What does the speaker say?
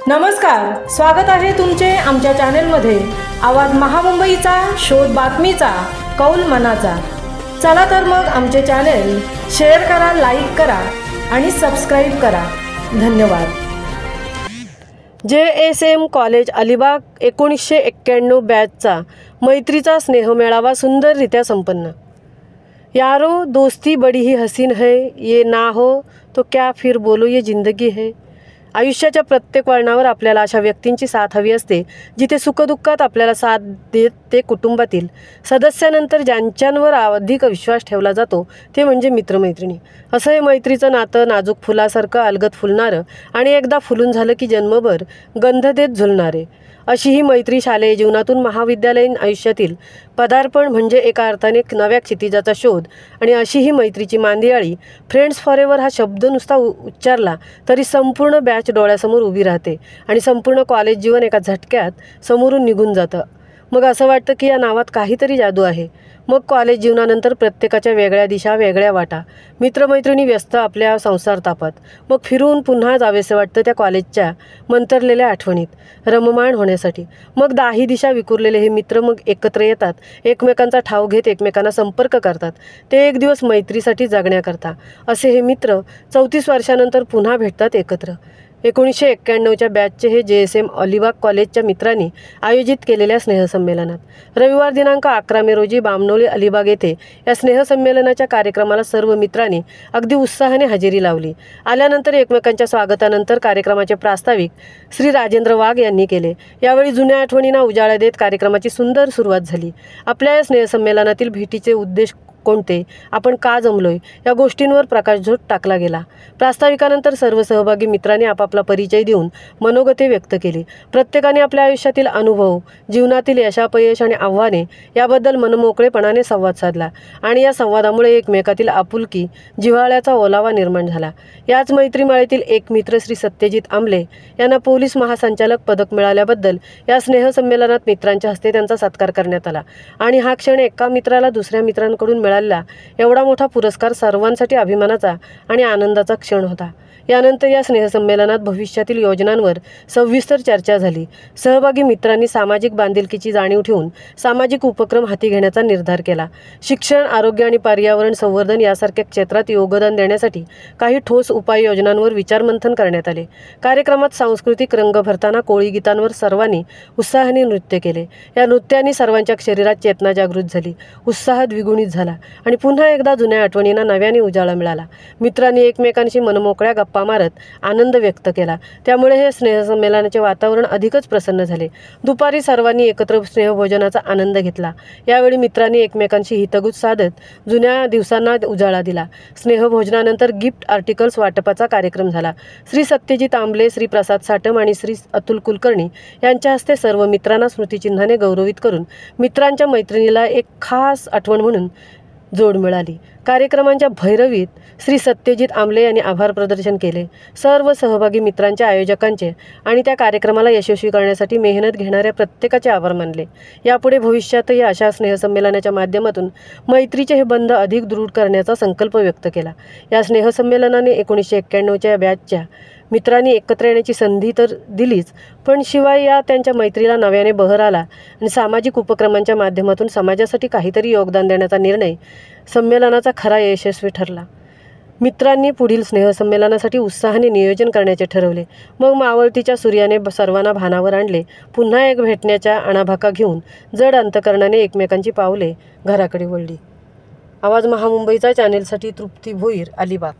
नमस्कार, स्वागत आहे तुमचे आमच्या चॅनेलमध्ये। आवाज महामुंबईचा, शोध बातमीचा, कौल मनाचा। चला तर मग आमचे चॅनेल शेअर करा, लाईक करा आणि सबस्क्राइब करा। धन्यवाद। JSM कॉलेज अलिबाग 1991 बॅचचा मैत्रीचा स्नेहमेळावा सुंदररित्या संपन्न। यारो दोस्ती बड़ी ही हसीन है, ये ना हो तो क्या फिर बोलो ये जिंदगी है। आयुष्याच्या प्रत्येक वळणावर आपल्याला अशा व्यक्तींची साथ हवी असते, जिथे सुखदुःखात आपल्याला साथ देत ते कुटुंबातील सदस्यानंतर ज्यांच्यावर अधिक विश्वास ठेवला जातो ते म्हणजे मित्रमैत्रिणी। असं हे मैत्रीचं नातं नाजूक फुलासारखं अलगद फुलणारं आणि एकदा फुलून झालं की जन्मभर गंध देत झुलणारे। अशी ही मैत्री शालेय जीवनातून महाविद्यालयीन आयुष्यातील पदार्पण म्हणजे एका अर्थाने नव्या क्षितिजाचा शोध। आणि अशी ही मैत्रीची मांदियाळी फ्रेंड्स फॉरेवर हा शब्द नुसता उच्चारला तरी संपूर्ण बॅच डोळ्यासमोर उभी राहते आणि संपूर्ण कॉलेज जीवन एका झटक्यात समोरून निघून जातं। मग असं वाटतं की या नावात काहीतरी जादू आहे। मग कॉलेज जीवनानंतर प्रत्येकाच्या वेगळ्या दिशा, वेगळ्या वाटा, मित्रमैत्रिणी व्यस्त आपल्या संसार तापात। मग फिरून पुन्हा जावेसे वाटतं त्या कॉलेजच्या मंतरलेल्या आठवणीत रममाण होण्यासाठी। मग दाही दिशा विखुरलेले हे मित्र मग एकत्र येतात, एकमेकांचा ठाव घेत एकमेकांना संपर्क करतात, ते एक दिवस मैत्रीसाठी जगण्याकरता। असे हे मित्र 34 वर्षानंतर पुन्हा भेटतात एकत्र। 1991च्या बॅचचे हे JSM अलिबाग कॉलेजच्या मित्रांनी आयोजित केलेल्या स्नेहसंमेलनात रविवार दिनांक 11 मे रोजी बामणोली अलिबाग येथे या स्नेहसंमेलनाच्या कार्यक्रमाला सर्व मित्रांनी अगदी उत्साहाने हजेरी लावली। आल्यानंतर एकमेकांच्या स्वागतानंतर कार्यक्रमाचे प्रास्ताविक श्री राजेंद्र वाघ यांनी केले। यावेळी जुन्या आठवणींना उजाळा देत कार्यक्रमाची सुंदर सुरुवात झाली। आपल्या या स्नेहसंमेलनातील भेटीचे उद्देश कोणते, आपण का जमलोय, या गोष्टींवर प्रकाशझोत टाकला गेला। प्रास्ताविकानंतर सर्व सहभागी मित्रांनी आपापला परिचय देऊन मनोगते व्यक्त केली। प्रत्येकाने आपल्या आयुष्यातील अनुभव, जीवनातील यशापयश आणि आव्हाने याबद्दल मनमोकळेपणाने संवाद साधला आणि या संवादामुळे एकमेकातील आपुलकी, जिव्हाळ्याचा ओलावा निर्माण झाला। याच मैत्रीमाळेतील एक मित्र श्री सत्यजित आंबले यांना पोलीस महासंचालक पदक मिळाल्याबद्दल या स्नेहसंमेलनात मित्रांच्या हस्ते त्यांचा सत्कार करण्यात आला आणि हा क्षण एका मित्राला दुसऱ्या मित्रांकडून मिळालेला एवढा मोठा पुरस्कार सर्वांसाठी अभिमानाचा आणि आनंदाचा क्षण होता। यानंतर या स्नेहसंमेलनात भविष्यातील योजनांवर सविस्तर चर्चा झाली। सहभागी मित्रांनी सामाजिक बांधिलकीची जाणीव ठेवून सामाजिक उपक्रम हाती घेण्याचा निर्धार केला। शिक्षण, आरोग्य आणि पर्यावरण संवर्धन यासारख्या क्षेत्रात योगदान देण्यासाठी काही ठोस उपाययोजनांवर विचारमंथन करण्यात आले। कार्यक्रमात सांस्कृतिक रंग भरताना कोळी गीतांवर सर्वांनी उत्साहाने नृत्य केले। या नृत्याने सर्वांच्या शरीरात चेतना जागृत झाली, उत्साह द्विगुणित झाला आणि पुन्हा एकदा जुन्या आठवणींना नव्याने उजाळा मिळाला। मित्रांनी एकमेकांशी मनमोकळ्या गप्पा मारत आनंद व्यक्त केला, त्यामुळे हे स्नेहसंमेलनाचे वातावरण अधिकच प्रसन्न झाले। दुपारी सर्वांनी एकत्र स्नेहभोजनाचा आनंद घेतला। यावेळी मित्रांनी एकमेकांशी हितगुज साधत जुन्या दिवसांना उजाळा दिला। स्नेहभोजनानंतर गिफ्ट आर्टिकल्स वाटपाचा कार्यक्रम झाला। श्री सत्यजित आंबले, श्री प्रसाद साटम आणि श्री अतुल कुलकर्णी यांच्या हस्ते सर्व मित्रांना स्मृतिचिन्हाने गौरवित करून मित्रांच्या मैत्रिणीला एक खास आठवण म्हणून जोड मिळाली। कार्यक्रमांच्या भैरवीत श्री सत्यजित आंबले यांनी आभार प्रदर्शन केले। सर्व सहभागी मित्रांच्या, आयोजकांचे आणि त्या कार्यक्रमाला यशस्वी करण्यासाठी मेहनत घेणाऱ्या प्रत्येकाचे आभार मानले। यापुढे भविष्यातही अशा स्नेहसंमेलनाच्या माध्यमातून मैत्रीचे हे बंध अधिक दृढ करण्याचा संकल्प व्यक्त केला। या स्नेहसंमेलनाने 1991च्या बॅचच्या मित्रांनी एकत्र येण्याची संधी तर दिलीच, पण शिवाय या त्यांच्या मैत्रीला नव्याने बहर आला आणि सामाजिक उपक्रमांच्या माध्यमातून समाजासाठी काहीतरी योगदान देण्याचा निर्णय संमेलनाचा खरा यशस्वी ठरला। मित्रांनी पुढील स्नेहसंमेलनासाठी उत्साहाने नियोजन करण्याचे ठरवले। मग मावळतीच्या सूर्याने सर्वांना भानावर आणले। पुन्हा एक भेटण्याच्या अणाभाका घेऊन जड अंतकरणाने एकमेकांची पावले घराकडे वळली। आवाज महामुंबईचा चॅनेलसाठी तृप्ती भोईर, अलिबाग।